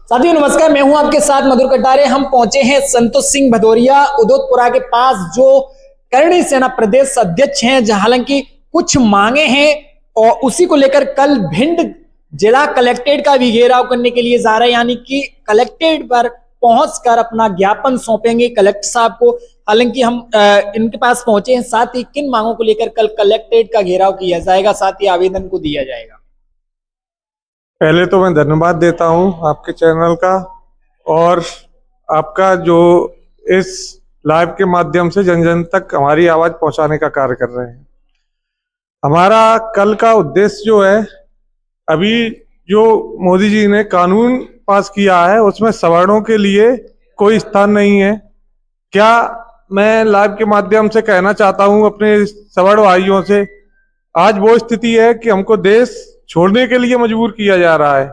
साथियों नमस्कार, मैं हूं आपके साथ मधुर कटारे। हम पहुंचे हैं संतोष सिंह भदौरिया उदोतपुरा के पास, जो करणी सेना प्रदेश अध्यक्ष हैं। हालांकि कुछ मांगे हैं और उसी को लेकर कल भिंड जिला कलेक्ट्रेट का भी घेराव करने के लिए जा रहे हैं, यानी कि कलेक्ट्रेट पर पहुंचकर अपना ज्ञापन सौंपेंगे कलेक्टर साहब को। हालांकि हम इनके पास पहुंचे हैं। साथ ही किन मांगों को लेकर कल कलेक्ट्रेट का घेराव किया जाएगा, साथ ही आवेदन को दिया जाएगा। पहले तो मैं धन्यवाद देता हूं आपके चैनल का और आपका जो इस लाइव के माध्यम से जन जन तक हमारी आवाज पहुंचाने का कार्य कर रहे हैं। हमारा कल का उद्देश्य जो है, अभी जो मोदी जी ने कानून पास किया है उसमें सवर्णों के लिए कोई स्थान नहीं है। क्या मैं लाइव के माध्यम से कहना चाहता हूं अपने सवर्ण भाइयों से, आज वो स्थिति है कि हमको देश छोड़ने के लिए मजबूर किया जा रहा है।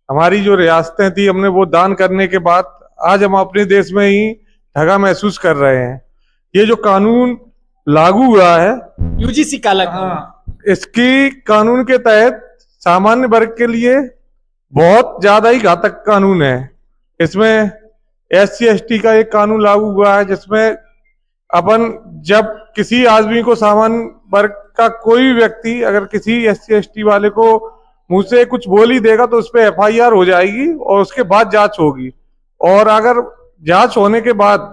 हमारी जो रियासतें थी हमने वो दान करने के बाद आज हम अपने देश में ही ठगा महसूस कर रहे हैं। ये जो कानून लागू हुआ है यूजीसी काला, इसकी कानून के तहत सामान्य वर्ग के लिए बहुत ज्यादा ही घातक कानून है। इसमें SC ST का एक कानून लागू हुआ है जिसमें अपन जब किसी आदमी को, सामान्य वर्ग का कोई भी व्यक्ति अगर किसी SC ST वाले को मुंह से कुछ बोल ही देगा तो उस पर FIR हो जाएगी और उसके बाद जांच होगी। और अगर जांच होने के बाद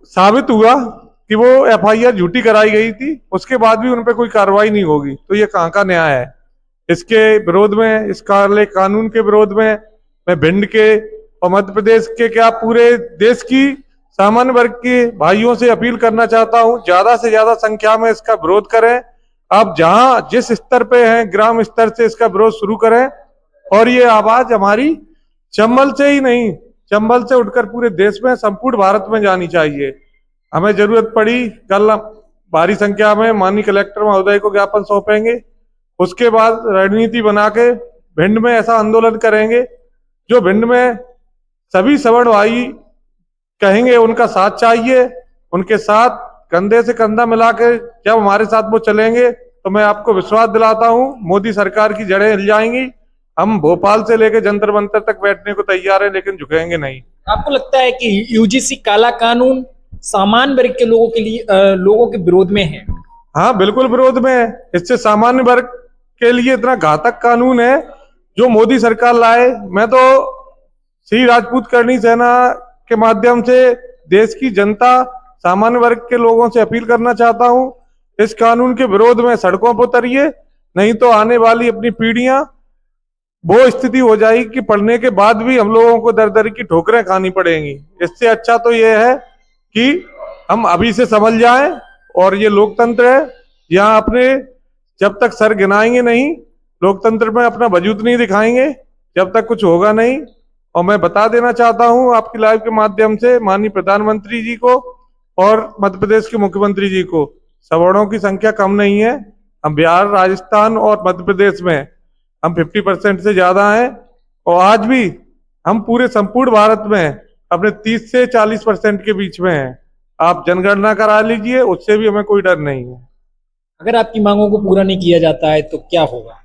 साबित हुआ कि वो FIR झूठी कराई गई थी, उसके बाद भी उन पर कोई कार्रवाई नहीं होगी, तो ये कहाँ का न्याय है। इसके विरोध में, इस काले कानून के विरोध में मैं भिंड के और मध्य प्रदेश के, क्या पूरे देश की सामान्य वर्ग के भाइयों से अपील करना चाहता हूं, ज्यादा से ज्यादा संख्या में इसका विरोध करें। आप जहां जिस स्तर पे हैं, ग्राम स्तर से इसका विरोध शुरू करें और ये आवाज हमारी चंबल से ही नहीं, चंबल से उठकर पूरे देश में, संपूर्ण भारत में जानी चाहिए। हमें जरूरत पड़ी कल भारी संख्या में माननीय कलेक्टर महोदय को ज्ञापन सौंपेंगे, उसके बाद रणनीति बना के भिंड में ऐसा आंदोलन करेंगे जो भिंड में सभी सवर्ण भाई कहेंगे उनका साथ चाहिए। उनके साथ कंधे से कंधा मिला के जब हमारे साथ वो चलेंगे तो मैं आपको विश्वास दिलाता हूं मोदी सरकार की जड़ें हिल जाएंगी। हम भोपाल से लेकर जंतर मंतर तक बैठने को तैयार हैं, लेकिन झुकेंगे नहीं। आपको लगता है कि यूजीसी काला कानून सामान्य वर्ग के लोगों के लिए, लोगों के विरोध में है? हाँ, बिल्कुल विरोध में है। इससे सामान्य वर्ग के लिए इतना घातक कानून है जो मोदी सरकार लाए। मैं तो श्री राजपूत करणी सेना के माध्यम से देश की जनता, सामान्य वर्ग के लोगों से अपील करना चाहता हूं, इस कानून के विरोध में सड़कों पर उतरिए, नहीं तो आने वाली अपनी पीढ़ियां वो स्थिति हो जाएगी कि पढ़ने के बाद भी हम लोगों को दर दर की ठोकरें खानी पड़ेंगी। इससे अच्छा तो ये है कि हम अभी से समझ जाएं, और ये लोकतंत्र है, यहाँ अपने जब तक सर गिनाएंगे नहीं, लोकतंत्र में अपना वजूद नहीं दिखाएंगे, जब तक कुछ होगा नहीं। और मैं बता देना चाहता हूं आपकी लाइव के माध्यम से माननीय प्रधानमंत्री जी को और मध्य प्रदेश के मुख्यमंत्री जी को, सवर्णों की संख्या कम नहीं है। हम बिहार, राजस्थान और मध्य प्रदेश में हम 50% से ज्यादा हैं, और आज भी हम पूरे संपूर्ण भारत में अपने 30 से 40% के बीच में हैं। आप जनगणना करा लीजिए, उससे भी हमें कोई डर नहीं है। अगर आपकी मांगों को पूरा नहीं किया जाता है तो क्या होगा?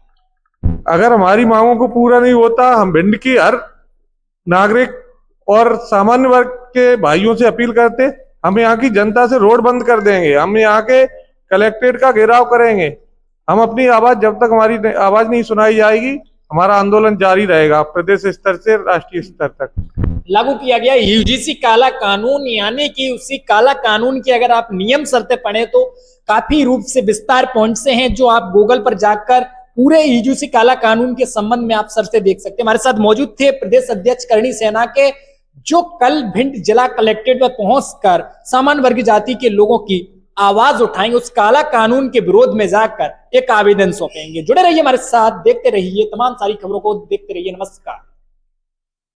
अगर हमारी मांगों को पूरा नहीं होता, हम भिंड की हर नागरिक और सामान्य वर्ग के भाइयों से अपील करते, हम यहाँ की जनता से रोड बंद कर देंगे, हम यहाँ के कलेक्ट्रेट का घेराव करेंगे। हम अपनी आवाज, जब तक हमारी आवाज नहीं सुनाई जाएगी, हमारा आंदोलन जारी रहेगा प्रदेश स्तर से राष्ट्रीय स्तर तक। लागू किया गया यूजीसी काला कानून, यानी कि उसी काला कानून की अगर आप नियम शर्तें पढ़े तो काफी रूप से विस्तार पॉइंट्स हैं, जो आप गूगल पर जाकर पूरे यूजीसी काला कानून के संबंध में आप शर्तें देख सकते हैं। हमारे साथ मौजूद थे प्रदेश अध्यक्ष करणी सेना के, जो कल भिंड जिला कलेक्ट्रेट पर पहुंचकर सामान्य वर्ग जाति के लोगों की आवाज उठाएंगे, उस काला कानून के विरोध में जाकर एक आवेदन सौंपेंगे। जुड़े रहिए हमारे साथ, देखते रहिए तमाम सारी खबरों को, देखते रहिए। नमस्कार।